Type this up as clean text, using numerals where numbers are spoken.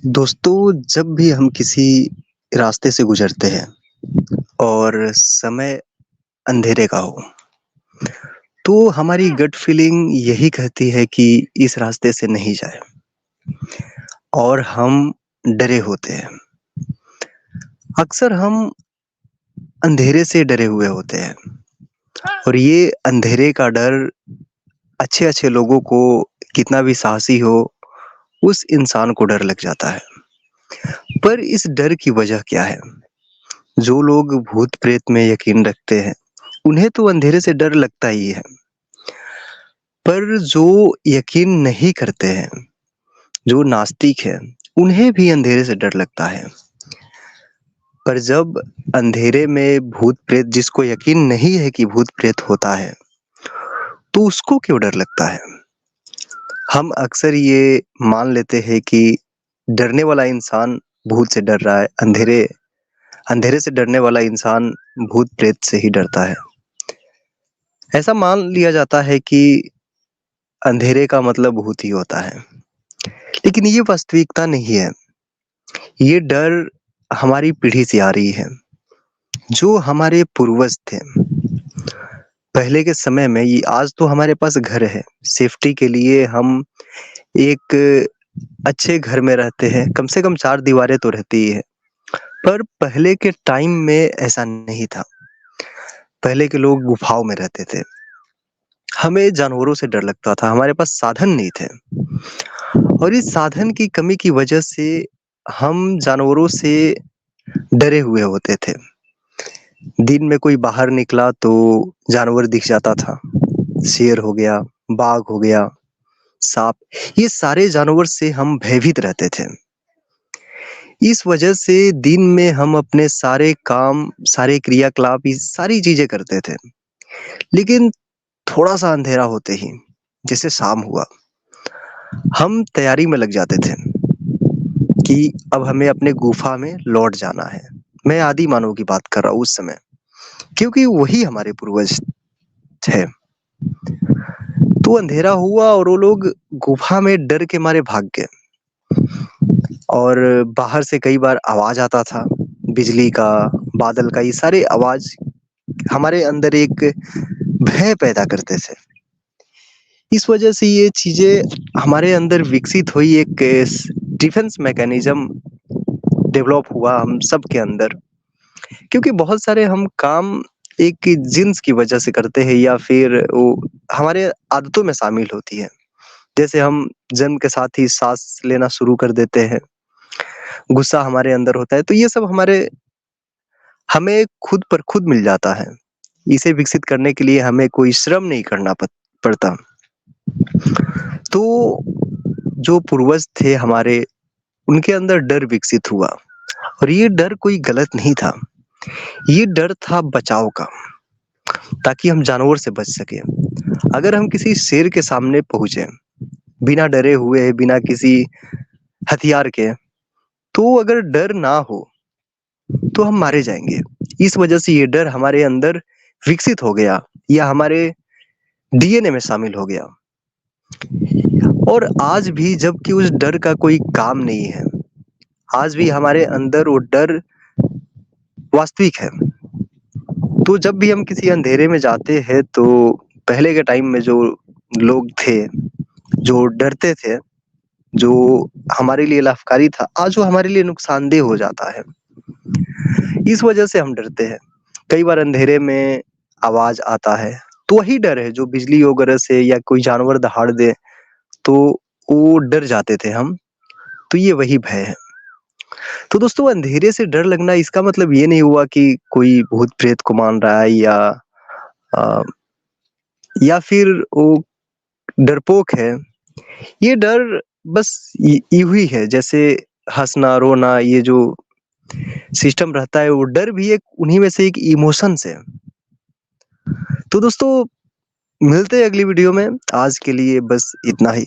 दोस्तों, जब भी हम किसी रास्ते से गुजरते हैं और समय अंधेरे का हो, तो हमारी गट फीलिंग यही कहती है कि इस रास्ते से नहीं जाएँ और हम डरे होते हैं। अक्सर हम अंधेरे से डरे हुए होते हैं और ये अंधेरे का डर अच्छे-अच्छे लोगों को कितना भी साहसी हो, उस इंसान को डर लग जाता है। पर इस डर की वजह क्या है? जो लोग भूत-प्रेत में यकीन रखते हैं, उन्हें तो अंधेरे से डर लगता ही है। पर जो यकीन नहीं करते हैं, जो नास्तिक हैं, उन्हें भी अंधेरे से डर लगता है। पर जब अंधेरे में भूत-प्रेत जिसको यकीन नहीं है कि भूत-प्रेत होता है, तो उसको क्यों डर लगता है? हम अक्सर ये मान लेते हैं कि डरने वाला इंसान भूत से डर रहा है, अंधेरे अंधेरे से डरने वाला इंसान भूत-प्रेत से ही डरता है। ऐसा मान लिया जाता है कि अंधेरे का मतलब भूत ही होता है। लेकिन ये वास्तविकता नहीं है। ये डर हमारी पीढ़ी से आ रही है। जो हमारे पूर्वज थे, पहले के समय में ये आज तो हमारे पास घर है, सेफ्टी के लिए हम एक अच्छे घर में रहते हैं, कम से कम 4 दीवारें तो रहती ही है। पर पहले के टाइम में ऐसा नहीं था। पहले के लोग गुफाओं में रहते थे। हमें जानवरों से डर लगता था, हमारे पास साधन नहीं थे। और इस साधन की कमी की वजह से हम जानवरों से डरे हुए होते थे। दिन में कोई बाहर निकला तो जानवर दिख जाता था। शेर हो गया, बाघ हो गया, साँप, ये सारे जानवर से हम भयभीत रहते थे। इस वजह से दिन में हम अपने सारे काम, सारे क्रियाकलाप, ये सारी चीज़ें करते थे। लेकिन थोड़ा-सा अंधेरा होते ही, जैसे शाम हुआ, हम तैयारी में लग जाते थे कि अब हमें अपने गुफ़ा में लौट जाना है। मैं आदि मानव की बात कर रहा हूँ उस समय, क्योंकि वही हमारे पूर्वज थे। तो अंधेरा हुआ और वो लोग गुफ़ा में डर के मारे भाग गए और बाहर से कई बार आवाज़ आता था, बिजली का, बादल का, ये सारे आवाज़ हमारे अंदर एक भय पैदा करते थे। इस वजह से ये चीज़ें हमारे अंदर विकसित हुई, एक डिफेंस मैकेनिज़्म डेवलप हुआ हम सबके अंदर। क्योंकि बहुत सारे हम काम एक जिन्स की वजह से करते हैं या फिर वो हमारे आदतों में शामिल होती है। जैसे हम जन्म के साथ ही साँस लेना शुरू कर देते हैं, गुस्सा हमारे अंदर होता है, तो ये सब हमें खुद पर खुद मिल जाता है। इसे विकसित करने के लिए हमें कोई श्रम नहीं करना पड़ता। तो जो पूर्वज थे हमारे, उनके अंदर डर विकसित हुआ और ये डर कोई गलत नहीं था। ये डर था बचाव का, ताकि हम जानवर से बच सकें। अगर हम किसी शेर के सामने पहुँचे, बिना डरे हुए, बिना किसी हथियार के, तो अगर डर ना हो, तो हम मारे जाएँगे। इस वजह से ये डर हमारे अंदर विकसित हो गया या हमारे डीएनए में शामिल हो गया। और आज भी जबकि उस डर का कोई काम नहीं है, आज भी हमारे अंदर वो डर वास्तविक है। तो जब भी हम किसी अंधेरे में जाते हैं तो पहले के टाइम में जो लोग थे, जो डरते थे, जो हमारे लिए लाभकारी था, आज वो हमारे लिए नुकसानदेह हो जाता है। इस वजह से हम डरते हैं। कई बार अंधेरे में आवाज़ आता है, तो वही डर है जो बिजली वगैरह से या कोई जानवर दहाड़ दे, तो वो डर जाते थे हम, तो ये वही भय है। तो दोस्तों, अंधेरे से डर लगना इसका मतलब ये नहीं हुआ कि कोई भूत-प्रेत को मान रहा है अ, या फिर वो डरपोक है। ये डर बस यूँ ही है, जैसे हँसना, रोना, ये जो सिस्टम रहता है, वो डर भी एक उन्हीं में से एक इमोशंस है। तो दोस्तों, मिलते हैं अगली वीडियो में, आज के लिए बस इतना ही।